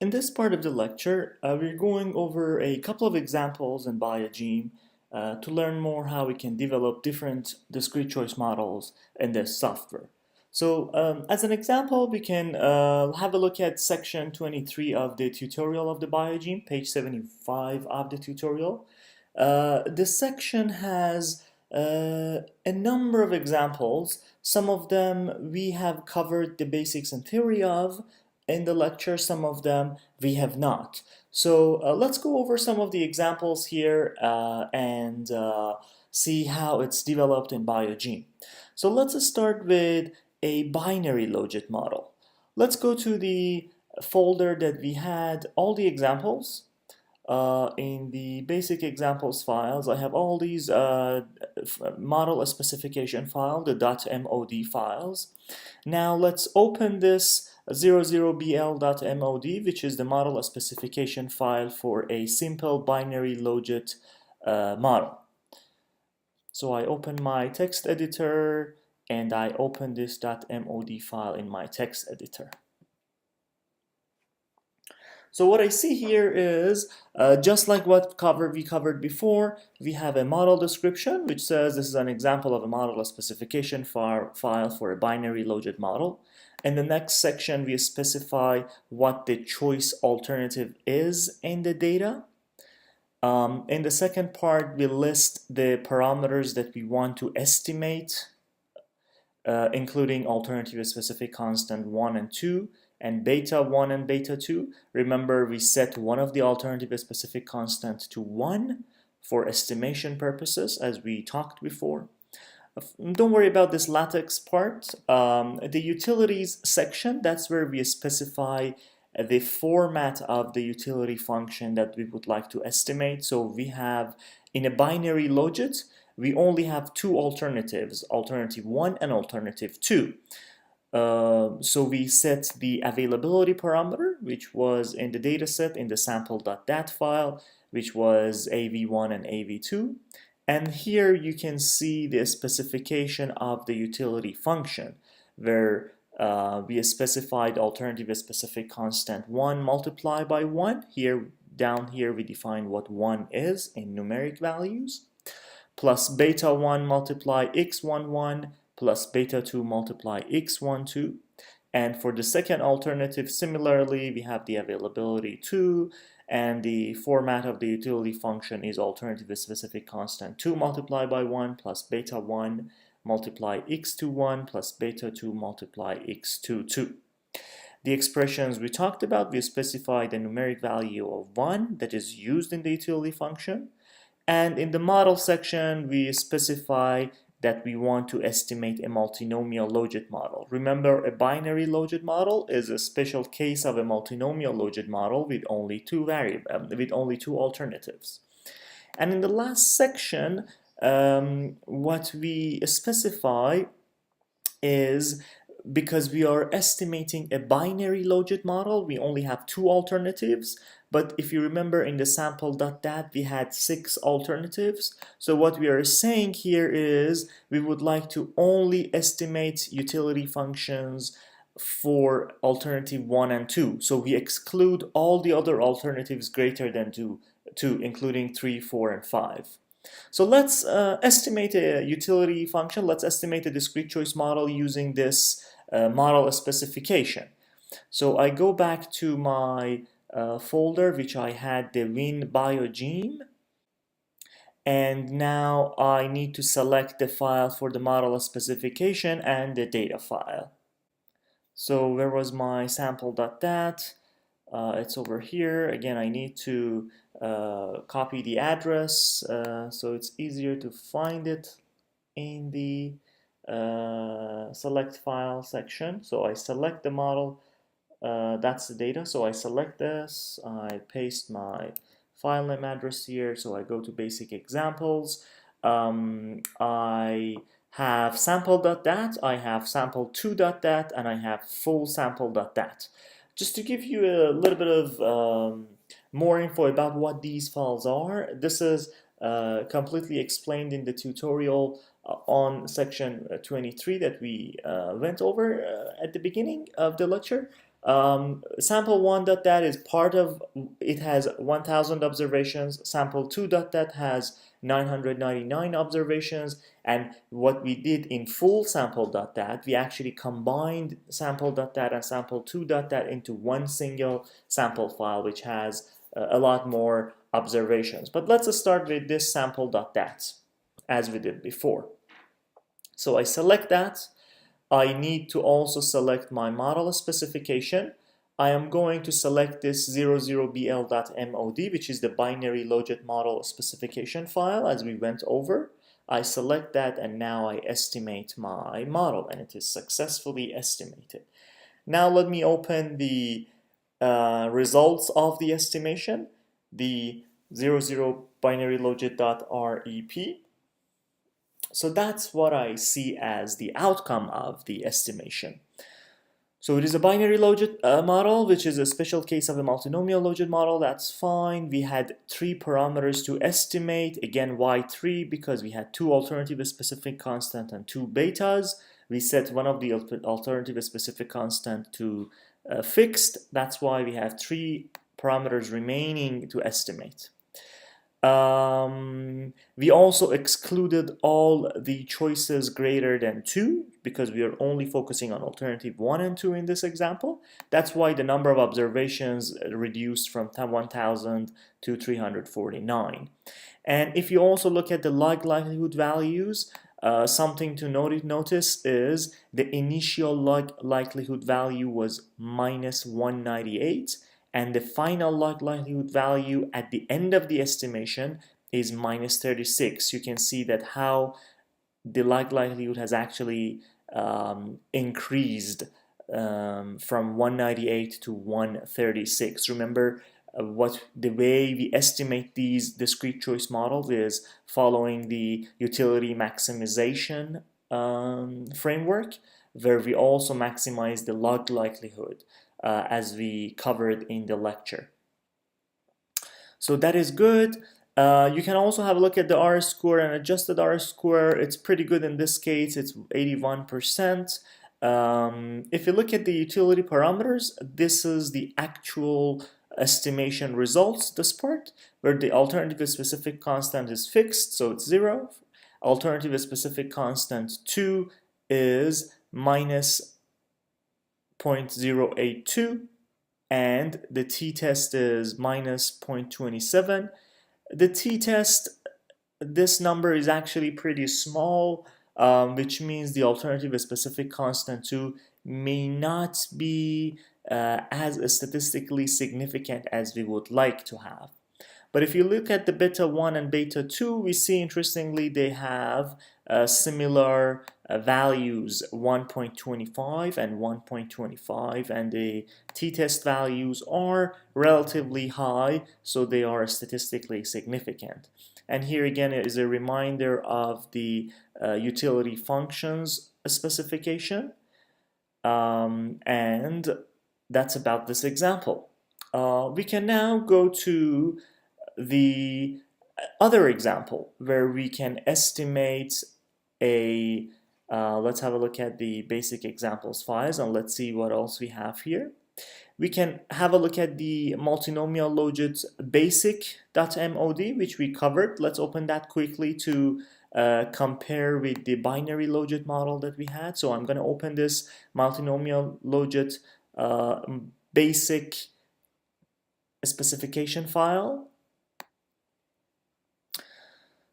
In this part of the lecture, we're going over a couple of examples in BIOGEME to learn more how we can develop different discrete choice models in this software. So as an example, we can have a look at section 23 of the tutorial of the BIOGEME, page 75 of the tutorial. This section has a number of examples. Some of them we have covered the basics and theory of in the lecture, some of them we have not. So let's go over some of the examples here and see how it's developed in BIOGEME. So let's start with a binary logit model. Let's go to the folder that we had all the examples. In the basic examples files, I have all these model specification file, the .mod files. Now let's open this 00bl.mod, which is the model specification file for a simple binary logit model. So I open my text editor and I open this .mod file in my text editor. So what I see here is, just like what we covered before, we have a model description which says this is an example of a model specification file for a binary logit model. In the next section, we specify what the choice alternative is in the data. In the second part, we list the parameters that we want to estimate, including alternative specific constant 1 and 2. And beta 1 and beta 2. Remember, we set one of the alternative specific constant to 1 for estimation purposes, as we talked before. Don't worry about this LaTeX part. The utilities section, that's where we specify the format of the utility function that we would like to estimate. So we have, in a binary logit, we only have two alternatives, alternative 1 and alternative 2. So we set the availability parameter, which was in the dataset in the sample.dat file, which was AV1 and AV2. And here you can see the specification of the utility function, where we specified alternative specific constant 1 multiplied by 1. Down here we define what 1 is in numeric values, plus beta 1 multiply x11 plus beta 2 multiply x12. And for the second alternative, similarly, we have the availability 2, and the format of the utility function is alternative specific constant 2 multiplied by 1 plus beta 1 multiply x21 plus beta 2 multiply x22. The expressions we talked about, we specified a numeric value of 1 that is used in the utility function. And in the model section, we specify that we want to estimate a multinomial logit model. Remember, a binary logit model is a special case of a multinomial logit model with only two alternatives. And in the last section, what we specify is, because we are estimating a binary logit model, we only have two alternatives. But if you remember, in the sample.dat we had 6 alternatives. So what we are saying here is we would like to only estimate utility functions for alternative 1 and 2. So we exclude all the other alternatives greater than 2, including 3, 4, and 5. So let's estimate a utility function. Let's estimate a discrete choice model using this model specification. So I go back to my folder, which I had the Win BIOGEME, and now I need to select the file for the model specification and the data file. So where was my sample.dat? It's over here. Again, I need to copy the address so it's easier to find it in the select file section. So I select the model, that's the data. So I select this, I paste my file name address here. So I go to basic examples. I have sample.dat, I have sample2.dat, and I have full sample.dat. Just to give you a little bit of more info about what these files are, this is completely explained in the tutorial on section 23 that we went over at the beginning of the lecture. Sample1.dat is part of, it has 1000 observations. Sample2.dat has 999 observations. And what we did in full sample.dat, we actually combined sample.dat and sample2.dat into one single sample file, which has a lot more observations. But let's start with this sample.dat as we did before. So I select that. I need to also select my model specification. I am going to select this 00bl.mod, which is the binary Logit model specification file as we went over. I select that, and now I estimate my model, and it is successfully estimated. Now let me open the results of the estimation, the 00 binary logit.rep. So that's what I see as the outcome of the estimation. So it is a binary Logit model, which is a special case of a multinomial Logit model. That's fine. We had 3 parameters to estimate. Again, why 3? Because we had 2 alternative specific constant and 2 betas. We set one of the alternative specific constant to fixed. That's why we have 3 parameters remaining to estimate. We also excluded all the choices greater than 2 because we are only focusing on alternative 1 and 2 in this example. That's why the number of observations reduced from 1000 to 349. And if you also look at the log likelihood values, something to notice is the initial log likelihood value was -198. And the final log likelihood value at the end of the estimation is -36. You can see that how the log likelihood has actually increased from 198 to 136. Remember, the way we estimate these discrete choice models is following the utility maximization framework, where we also maximize the log likelihood. As we covered in the lecture. So that is good. You can also have a look at the R-square and adjusted R-square. It's pretty good in this case. It's 81%. If you look at the utility parameters, this is the actual estimation results, this part, where the alternative specific constant is fixed, so it's 0. Alternative specific constant 2 is -0.082, and the t-test is -0.27. The t-test, this number is actually pretty small, which means the alternative specific constant 2 may not be as statistically significant as we would like to have. But if you look at the beta 1 and beta 2, we see interestingly they have similar values, 1.25 and 1.25, and the t-test values are relatively high, so they are statistically significant. And here again is a reminder of the utility functions specification, and that's about this example. We can now go to the other example where we can estimate a let's have a look at the basic examples files, and let's see what else we have here. We can have a look at the multinomial Logit basic.mod, which we covered. Let's open that quickly to compare with the binary Logit model that we had. So I'm going to open this multinomial Logit basic specification file.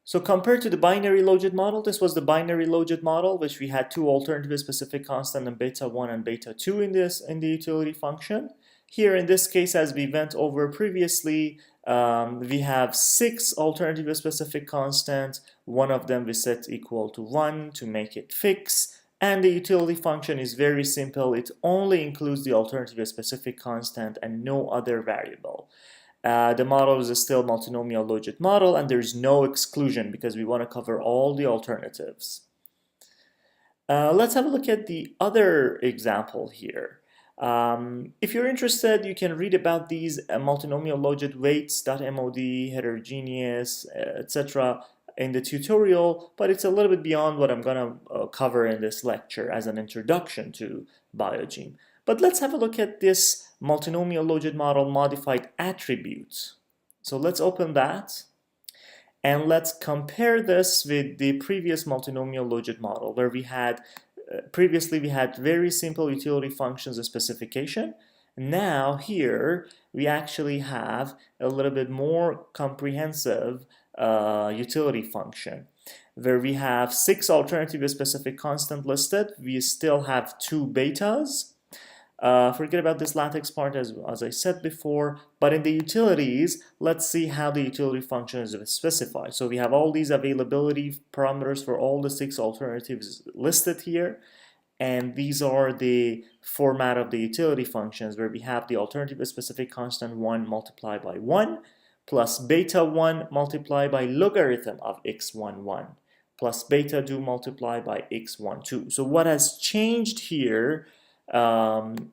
So compared to the binary Logit model, this was the binary Logit model, which we had 2 alternative specific constant and beta 1 and beta 2 in the utility function. Here in this case, as we went over previously, we have 6 alternative specific constants. One of them we set equal to 1 to make it fixed. And the utility function is very simple. It only includes the alternative specific constant and no other variable. The model is still multinomial Logit model, and there's no exclusion because we want to cover all the alternatives. Let's have a look at the other example here. If you're interested, you can read about these multinomial Logit weights.mod, heterogeneous, etc. in the tutorial, but it's a little bit beyond what I'm going to cover in this lecture as an introduction to BIOGEME. But let's have a look at this multinomial logit model modified attributes. So let's open that. And let's compare this with the previous multinomial logit model where we had previously we had very simple utility functions and specification. Now here we actually have a little bit more comprehensive utility function where we have 6 alternative specific constant listed. We still have 2 betas. Forget about this latex part as I said before, but in the utilities, let's see how the utility function is specified. So we have all these availability parameters for all the 6 alternatives listed here, and these are the format of the utility functions where we have the alternative specific constant 1 multiplied by 1 plus beta 1 multiplied by logarithm of x11 plus beta 2 multiplied by x12. So what has changed here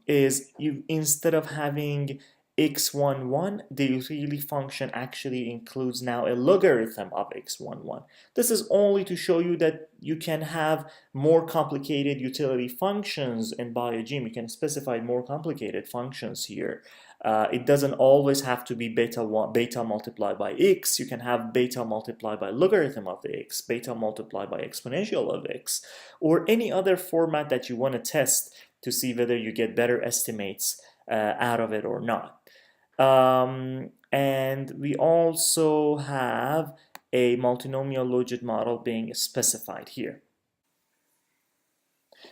is you, instead of having x11, the utility function actually includes now a logarithm of x11. This is only to show you that you can have more complicated utility functions in BIOGEME. You can specify more complicated functions here. It doesn't always have to be beta multiplied by x. You can have beta multiplied by logarithm of x, beta multiplied by exponential of x, or any other format that you want to test to see whether you get better estimates out of it or not. And we also have a multinomial logit model being specified here.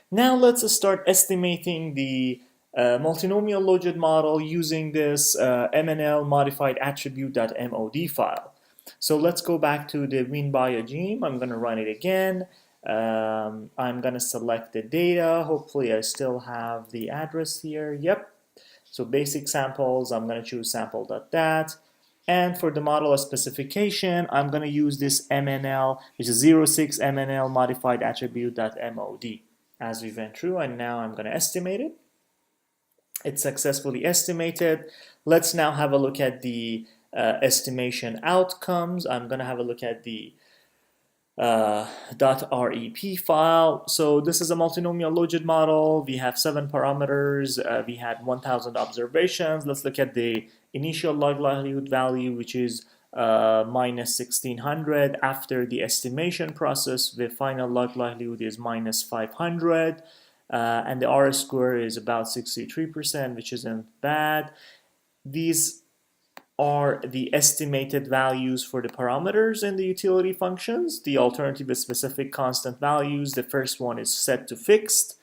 Now let's start estimating the multinomial logit model using this MNL modified attribute.mod file. So let's go back to the WinBIOGEME. I'm going to run it again. I'm going to select the data. Hopefully I still have the address here. Yep. So basic samples, I'm going to choose sample.dat. And for the model specification, I'm going to use this MNL, which is 06 MNL modified attribute.mod as we went through. And now I'm going to estimate it. It's successfully estimated. Let's now have a look at the estimation outcomes. I'm going to have a look at the .rep file. So this is a multinomial logit model. We have 7 parameters. We had 1,000 observations. Let's look at the initial log likelihood value, which is minus 1600. After the estimation process, the final log likelihood is minus 500. And the R square is about 63%, which isn't bad. These are the estimated values for the parameters in the utility functions. The alternative is specific constant values. The first one is set to fixed.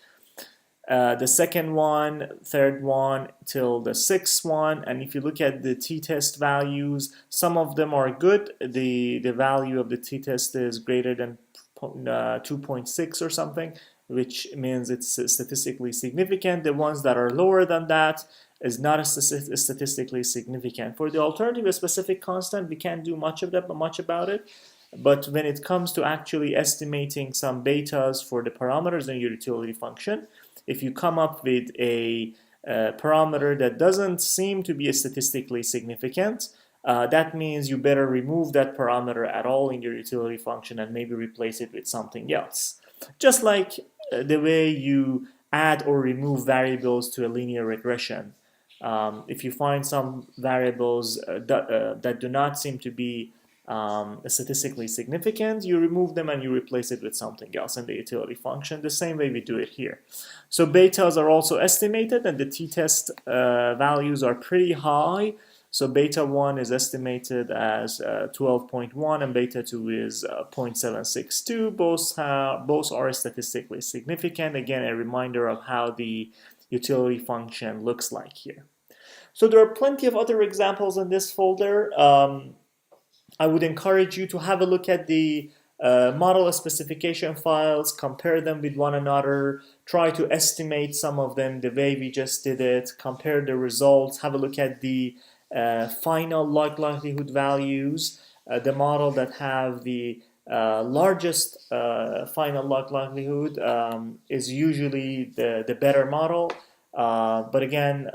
The second one, third one, till the sixth one. And if you look at the t-test values, some of them are good. The value of the t-test is greater than 2.6 or something, which means it's statistically significant. The ones that are lower than that is not statistically significant. For the alternative specific constant, we can't do much about it. But when it comes to actually estimating some betas for the parameters in your utility function, if you come up with a parameter that doesn't seem to be statistically significant, that means you better remove that parameter at all in your utility function and maybe replace it with something else. Just like the way you add or remove variables to a linear regression. If you find some variables that do not seem to be statistically significant, you remove them and you replace it with something else in the utility function. The same way we do it here. So betas are also estimated, and the t-test values are pretty high. So beta 1 is estimated as 12.1 and beta 2 is 0.762. Both are statistically significant. Again, a reminder of how the utility function looks like here. So there are plenty of other examples in this folder. I would encourage you to have a look at the model specification files, compare them with one another, try to estimate some of them the way we just did it, compare the results, have a look at the final log likelihood values. The model that have the largest final log likelihood is usually the better model. But again,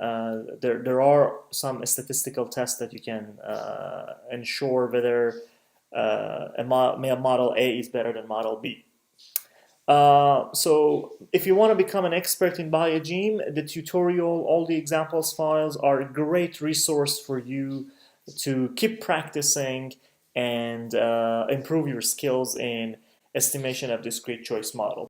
there are some statistical tests that you can ensure whether model A is better than model B. So if you want to become an expert in BIOGEME, the tutorial, all the examples files are a great resource for you to keep practicing and improve your skills in estimation of discrete choice model.